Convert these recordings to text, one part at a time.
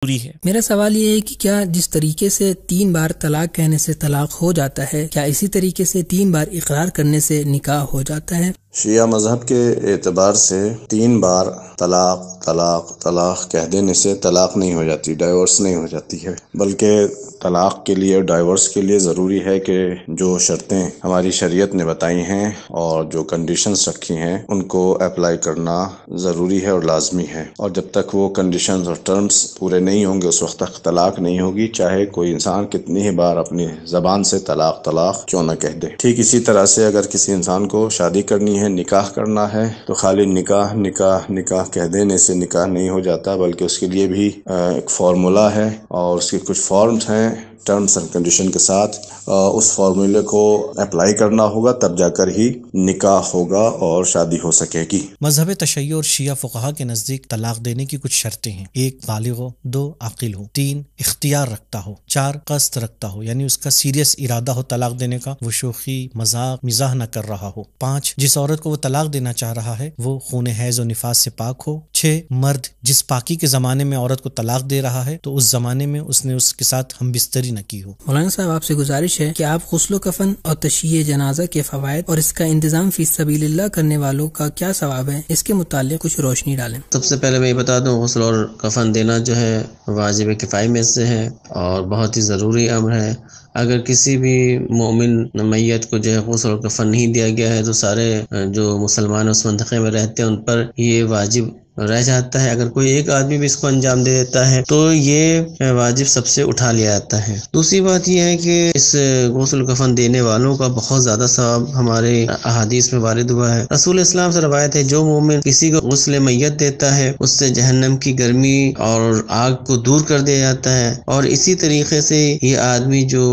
ہے۔ میرا سوال یہ ہے کہ کیا جس طریقے سے 3 بار طلاق کہنے سے طلاق ہو جاتا ہے، کیا اسی طریقے سے 3 بار اقرار کرنے سے نکاح ہو جاتا ہے؟ شیعہ مذہب کے اعتبار سے 3 بار طلاق طلاق طلاق کہہ دینے سے طلاق نہیں ہو جاتی، ڈائیورس نہیں ہو جاتی ہے، بلکہ طلاق کے لیے اور ڈائیورس کے لیے ضروری ہے کہ جو شرطیں ہماری شریعت نے بتائی ہیں اور جو کنڈیشنز رکھی ہیں ان کو اپلائی کرنا ضروری ہے اور لازمی ہے، اور جب تک وہ کنڈیشنز اور ٹرمز پورے نہیں ہوں گے اس وقت تک طلاق نہیں ہوگی، چاہے کوئی انسان کتنی ہی بار اپنی زبان سے طلاق طلاق کیوں نہ کہہ دے۔ ٹھیک اسی طرح سے اگر کسی انسان کو شادی کرنی ہے، نکاح کرنا ہے، تو خالی نکاح نکاح نکاح کہہ دینے سے نکاح نہیں ہو جاتا، بلکہ اس کے لیے بھی ایک فارمولا ہے اور اس کے کچھ فارمز ہیں ٹرمز اینڈ کنڈیشن کے ساتھ، اس فارمولے کو اپلائی کرنا ہوگا، تب جا کر ہی نکاح ہوگا اور شادی ہو سکے گی۔ مذہب تشیع اور شیعہ فقہا کے نزدیک طلاق دینے کی کچھ شرطیں ہیں: 1 بالغ ہو، 2 عاقل ہو، 3 اختیار رکھتا ہو، 4 قصد رکھتا ہو یعنی اس کا سیریس ارادہ ہو طلاق دینے کا، وہ شوخی مذاق مزاح نہ کر رہا ہو، 5 جس عورت کو وہ طلاق دینا چاہ رہا ہے وہ خون حیض و نفاس سے پاک ہو، 6 مرد جس پاکی کے زمانے میں عورت کو طلاق دے رہا ہے تو اس زمانے میں اس نے اس کے ساتھ ہم بستری نہ کی ہو۔ مولانا صاحب آپ سے گزارش ہے کہ آپ غسل و کفن اور تشییع جنازہ کے فوائد اور اس کا انتظام فی سبیل اللہ کرنے والوں کا کیا ثواب ہے، اس کے متعلق کچھ روشنی ڈالیں۔ سب سے پہلے میں یہ بتا دوں، غسل اور کفن دینا جو ہے واجب کفائی میں سے ہے اور بہت ہی ضروری امر ہے۔ اگر کسی بھی مومن میت کو جو ہے غسل اور کفن نہیں دیا گیا ہے تو سارے جو مسلمان اس منطقے میں رہتے ہیں ان پر یہ واجب رہ جاتا ہے۔ اگر کوئی ایک آدمی بھی اس کو انجام دے دیتا ہے تو یہ واجب سب سے اٹھا لیا جاتا ہے۔ دوسری بات یہ ہے کہ اس غسل کفن دینے والوں کا بہت زیادہ ثواب ہمارے احادیث میں وارد ہوا ہے۔ رسول اسلام سے روایت ہے جو مومن کسی کو غسل میت دیتا ہے اس سے جہنم کی گرمی اور آگ کو دور کر دیا جاتا ہے، اور اسی طریقے سے یہ آدمی جو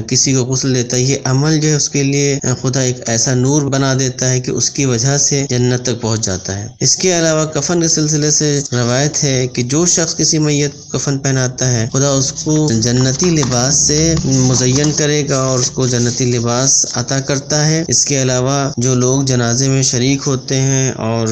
کسی کو غسل دیتا ہے یہ عمل جو ہے اس کے لیے خدا ایک ایسا نور بنا دیتا ہے کہ اس کی وجہ سے جنت تک پہنچ جاتا ہے۔ اس کے علاوہ کفن کے سلسلے سے روایت ہے کہ جو شخص کسی میت کو کفن پہناتا ہے خدا اس کو جنتی لباس سے مزین کرے گا اور اس کو جنتی لباس عطا کرتا ہے۔ اس کے علاوہ جو لوگ جنازے میں شریک ہوتے ہیں اور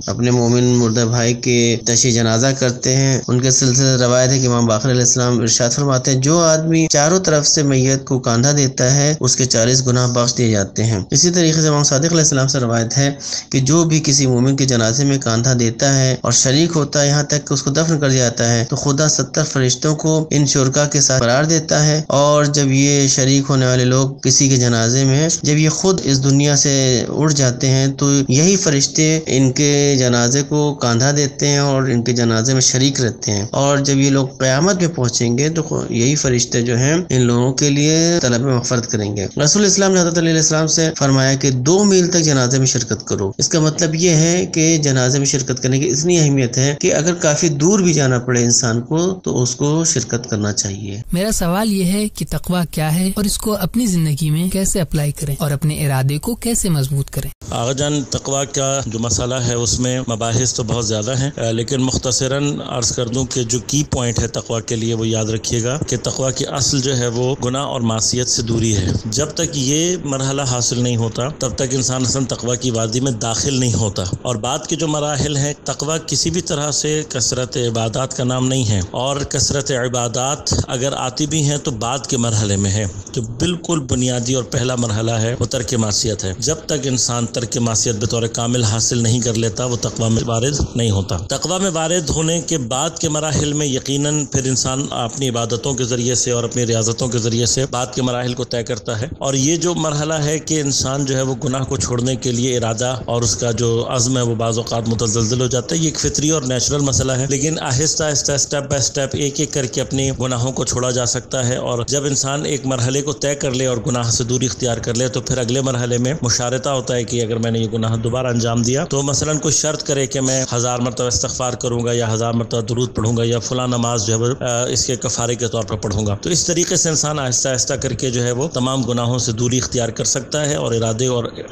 اپنے مومن مردہ بھائی کے تشییع جنازہ کرتے ہیں ان کے سلسلے سے روایت ہے کہ امام باقر علیہ السلام ارشاد فرماتے ہیں جو آدمی چاروں طرف سے میت کو کاندھا دیتا ہے اس کے 40 گناہ بخش دیے جاتے ہیں۔ اسی طریقے سے امام صادق علیہ السلام سے روایت ہے کہ جو بھی کسی مومن کے جنازے میں کاندھا دیتا ہے اور شریک ہوتا ہے یہاں تک کہ اس کو دفن کر دیا جاتا ہے تو خدا 70 فرشتوں کو ان شرکا کے ساتھ قرار دیتا ہے، اور جب یہ شریک ہونے والے لوگ کسی کے جنازے میں جب یہ خود اس دنیا سے اڑ جاتے ہیں تو یہی فرشتے ان کے جنازے کو کاندھا دیتے ہیں اور ان کے جنازے میں شریک رہتے ہیں، اور جب یہ لوگ قیامت میں پہنچیں گے تو یہی فرشتے جو ہیں ان لوگوں کے لیے طلب مغفرت کریں گے۔ رسول اسلام نے حضرت علیہ السلام سے فرمایا کہ 2 میل تک جنازے میں شرکت کرو۔ اس کا مطلب یہ ہے کہ جنازے میں شرکت کرنے کی اتنی اہمیت ہے کہ اگر کافی دور بھی جانا پڑے انسان کو تو اس کو شرکت کرنا چاہیے۔ میرا سوال یہ ہے کہ تقویٰ کیا ہے اور اس کو اپنی زندگی میں کیسے اپلائی کریں اور اپنے ارادے کو کیسے مضبوط کریں؟ آغا جان، تقویٰ کا جو مسئلہ ہے اس میں مباحث تو بہت زیادہ ہیں، لیکن مختصراً عرض کر دوں کہ جو کی پوائنٹ ہے تقویٰ کے لیے وہ یاد رکھیے گا کہ تقویٰ کی اصل جو ہے وہ گناہ اور معصیت سے دوری ہے۔ جب تک یہ مرحلہ حاصل نہیں ہوتا تب تک انسان اصلاً تقویٰ کی وادی میں داخل نہیں ہوتا، اور بعد کے جو مراحل ہیں تقویٰ کسی بھی طرح سے کثرت عبادات کا نام نہیں ہے، اور کثرت عبادات اگر آتی بھی ہیں تو بعد کے مرحلے میں ہے۔ جو بالکل بنیادی اور پہلا مرحلہ ہے وہ ترک معصیت ہے۔ جب تک انسان ترک معصیت بطور کامل حاصل نہیں کر لیتا وہ تقویٰ میں وارد نہیں ہوتا۔ تقویٰ میں وارد ہونے کے بعد کے مراحل میں یقیناً پھر انسان اپنی عبادتوں کے ذریعے سے اور اپنی ریاضتوں کے ذریعے سے بعد کے مراحل کو طے کرتا ہے، اور یہ جو مرحلہ ہے کہ انسان جو ہے وہ گناہ کو چھوڑنے کے لیے ارادہ اور اس کا جو عزم ہے وہ بعض اوقات متزلزل ہو جاتا ہے۔ یہ ایک فطری اور نیچرل مسئلہ ہے، لیکن آہستہ آہستہ اسٹیپ بائی اسٹیپ ایک ایک کر کے اپنے گناہوں کو چھوڑا جا سکتا ہے، اور جب انسان ایک مرحلے کو طے کر لے اور گناہ سے دوری اختیار کر لے تو پھر اگلے مرحلے میں مشارطہ ہوتا ہے کہ اگر میں نے یہ گناہ دوبارہ انجام دیا تو مثلا کوئی شرط کرے کہ میں 1000 مرتبہ استغفار کروں گا یا 1000 مرتبہ درود پڑھوں گا یا فلاں نماز جو ہے اس کے کفارے کے طور پر پڑھوں گا۔ تو اس طریقے سے انسان آہستہ آہستہ کر کے جو ہے وہ تمام گناہوں سے دوری اختیار کر سکتا ہے اور ارادے اور